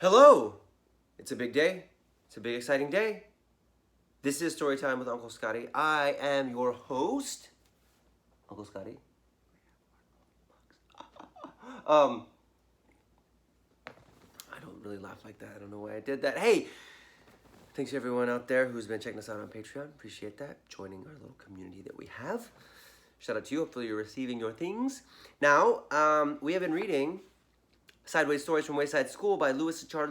Hello! It's a big day. It's a big, exciting day. This is Storytime with Uncle Scotty. I am your host, Uncle Scotty. I don't really laugh like that. I don't know why I did that. Hey, thanks to everyone out there who's been checking us out on Patreon. Appreciate that. Joining our little community that we have. Shout out to you. Hopefully you're receiving your things. Now, we have been reading Sideways Stories from Wayside School by Louis Sachar.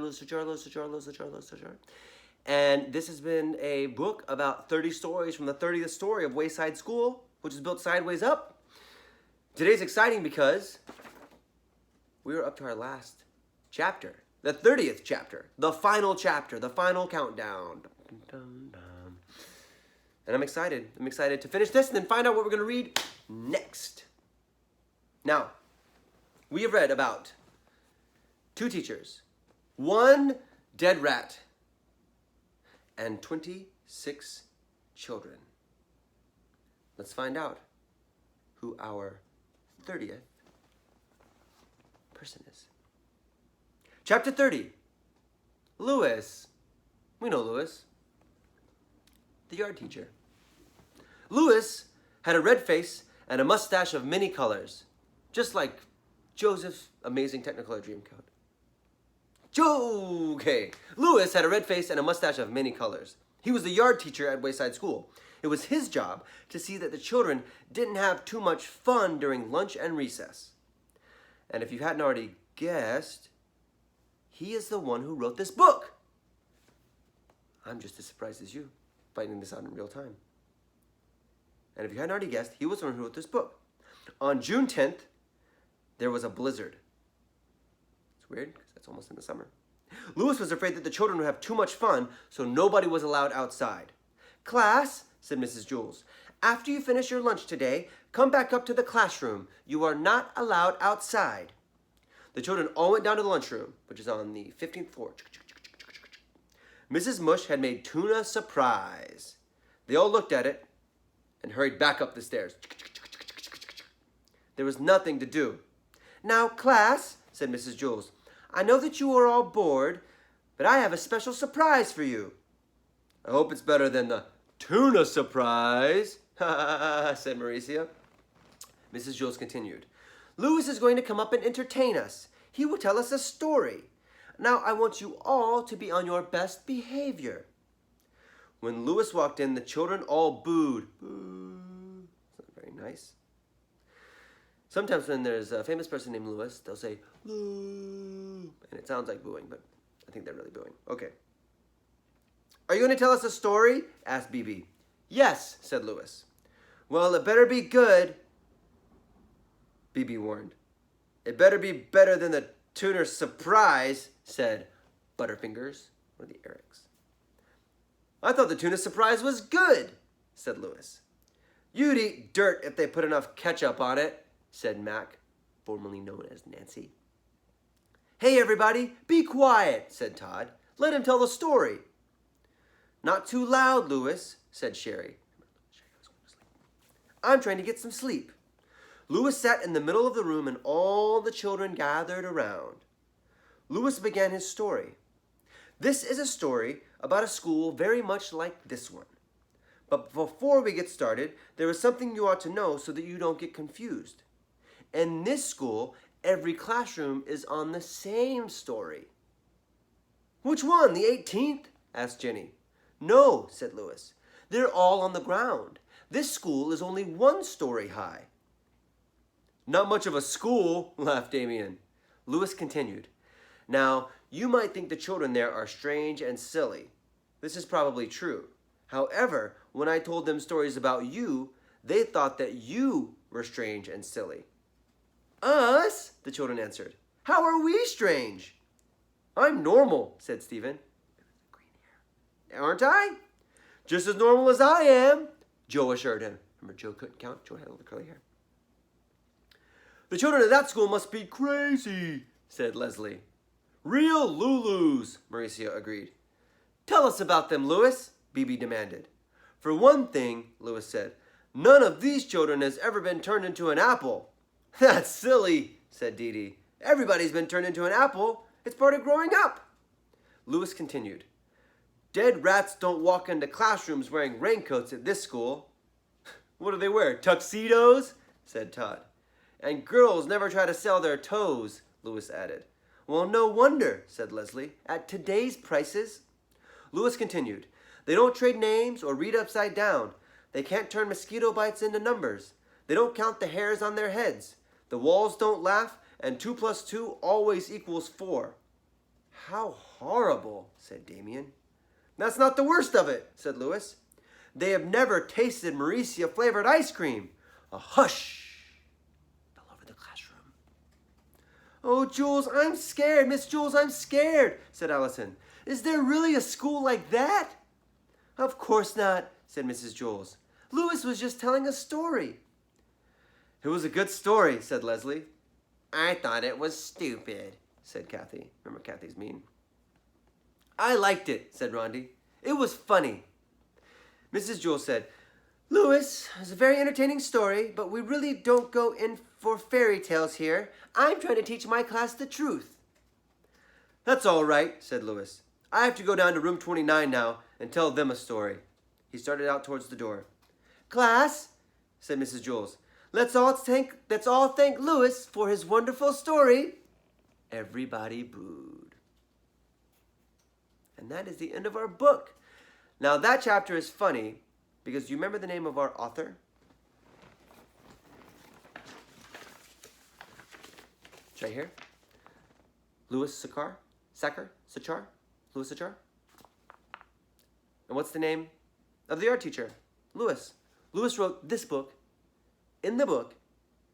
And this has been a book about 30 stories from the 30th story of Wayside School, which is built sideways up. Today's exciting because we are up to our last chapter, the 30th chapter, the final countdown. And I'm excited. I'm excited to finish this and then find out what we're going to read next. Now, we have read about 2 teachers, 1 dead rat, and 26 children. Let's find out who our 30th person is. Chapter 30. Louis. We know Louis. The yard teacher. Louis had a red face and a mustache of many colors, just like Joseph's amazing Technicolor Dreamcoat. Okay. Louis had a red face and a mustache of many colors. He was the yard teacher at Wayside School. It was his job to see that the children didn't have too much fun during lunch and recess. And if you hadn't already guessed, he is the one who wrote this book. I'm just as surprised as you, finding this out in real time. And if you hadn't already guessed, he was the one who wrote this book. On June 10th, there was a blizzard. It's weird, because that's almost in the summer. Louis was afraid that the children would have too much fun, so nobody was allowed outside. "Class," said Mrs. Jules, "after you finish your lunch today, come back up to the classroom. You are not allowed outside." The children all went down to the lunchroom, which is on the 15th floor. Mrs. Mush had made tuna surprise. They all looked at it and hurried back up the stairs. There was nothing to do. "Now, class," said Mrs. Jules, "I know that you are all bored, but I have a special surprise for you." "I hope it's better than the tuna surprise," said Mauricia. Mrs. Jules continued. "Louis is going to come up and entertain us. He will tell us a story. Now, I want you all to be on your best behavior." When Louis walked in, the children all booed. Boo. That's not very nice. Sometimes when there's a famous person named Louis, they'll say, "Lou," and it sounds like booing, but I think they're really booing. Okay. "Are you going to tell us a story?" asked Bibi. "Yes," said Louis. "Well, it better be good," Bibi warned. "It better be better than the tuna surprise," said Butterfingers, or the Erics. "I thought the tuna surprise was good," said Louis. "You'd eat dirt if they put enough ketchup on it," said Mac, formerly known as Nancy. "Hey, everybody, be quiet," said Todd. "Let him tell the story." "Not too loud, Louis," said Sherry. "I'm trying to get some sleep." Louis sat in the middle of the room and all the children gathered around. Louis began his story. "This is a story about a school very much like this one. But before we get started, there is something you ought to know so that you don't get confused. In this school, every classroom is on the same story." "Which one, the 18th? asked Jenny. "No," said Louis. "They're all on the ground. This school is only 1 story high." "Not much of a school," laughed Damien. Louis continued. "Now, you might think the children there are strange and silly. This is probably true. However, when I told them stories about you, they thought that you were strange and silly." "Us?" the children answered. "How are we strange?" "I'm normal," said Stephen. "Aren't I?" "Just as normal as I am," Joe assured him. Remember, Joe couldn't count. Joe had all the curly hair. "The children at that school must be crazy," said Leslie. "Real Lulus," Mauricio agreed. "Tell us about them, Louis," Bibi demanded. "For one thing," Louis said, "none of these children has ever been turned into an apple." "That's silly," said Dee Dee. "Everybody's been turned into an apple. It's part of growing up." Lewis continued, "Dead rats don't walk into classrooms wearing raincoats at this school." "What do they wear, tuxedos?" said Todd. "And girls never try to sell their toes," Lewis added. "Well, no wonder," said Leslie, "at today's prices." Lewis continued, "They don't trade names or read upside down. They can't turn mosquito bites into numbers. They don't count the hairs on their heads. The walls don't laugh, and 2 plus 2 always equals 4. "How horrible," said Damien. "That's not the worst of it," said Lewis. "They have never tasted Mauricia-flavored ice cream." A hush fell over the classroom. "Oh, Jules, I'm scared. Miss Jules, I'm scared," said Allison. "Is there really a school like that?" "Of course not," said Mrs. Jules. "Lewis was just telling a story." "It was a good story," said Leslie. "I thought it was stupid," said Kathy. Remember, Kathy's mean. "I liked it," said Rondi. "It was funny." Mrs. Jules said, "Lewis, it's a very entertaining story, but we really don't go in for fairy tales here. I'm trying to teach my class the truth." "That's all right," said Lewis. "I have to go down to room 29 now and tell them a story." He started out towards the door. "Class," said Mrs. Jules, let's all thank Lewis for his wonderful story." Everybody booed. And that is the end of our book. Now that chapter is funny because do you remember the name of our author? It's right here. Louis Sachar? Louis Sachar? And what's the name of the art teacher? Louis. Louis wrote this book. In the book,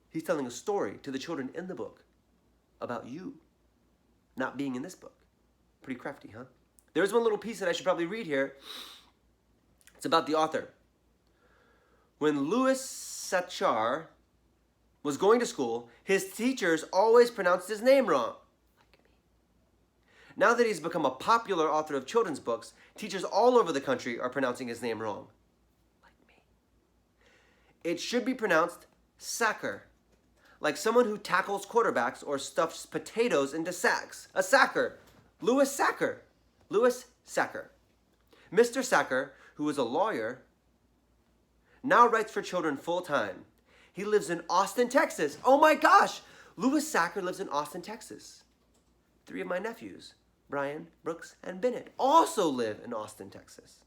he's telling a story to the children in the book about you not being in this book. Pretty crafty, huh? There's one little piece that I should probably read here. It's about the author. When Louis Sachar was going to school, his teachers always pronounced his name wrong. Like me. Now that he's become a popular author of children's books, teachers all over the country are pronouncing his name wrong. Like me. It should be pronounced sacker, like someone who tackles quarterbacks or stuffs potatoes into sacks. A sacker. Louis Sacker. Louis Sacker. Mr. Sacker, who is a lawyer, now writes for children full-time. He lives in Austin, Texas. Oh my gosh! Louis Sacker lives in Austin, Texas. 3 of my nephews, Brian, Brooks, and Bennett, also live in Austin, Texas,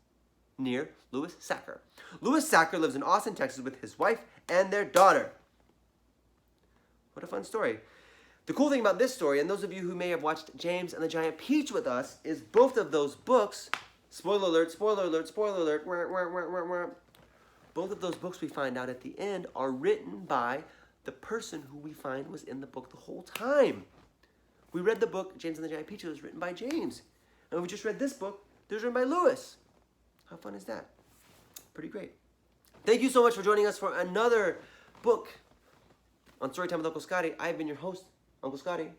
near Louis Sacker. Louis Sacker lives in Austin, Texas with his wife and their daughter. What a fun story. The cool thing about this story, and those of you who may have watched James and the Giant Peach with us, is both of those books, spoiler alert, spoiler alert, spoiler alert, wah, wah, wah, wah, wah. Both of those books we find out at the end are written by the person who we find was in the book the whole time. We read the book, James and the Giant Peach, it was written by James. And we just read this book, it was written by Louis. How fun is that? Pretty great. Thank you so much for joining us for another book on Storytime with Uncle Scotty. I've been your host, Uncle Scotty.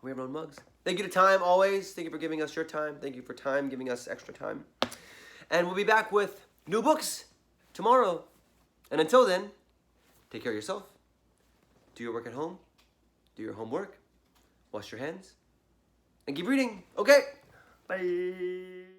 We have our own mugs. Thank you to Time, always. Thank you for giving us your time. Thank you for Time, giving us extra time. And we'll be back with new books tomorrow. And until then, take care of yourself. Do your work at home. Do your homework. Wash your hands. And keep reading. Okay. Bye.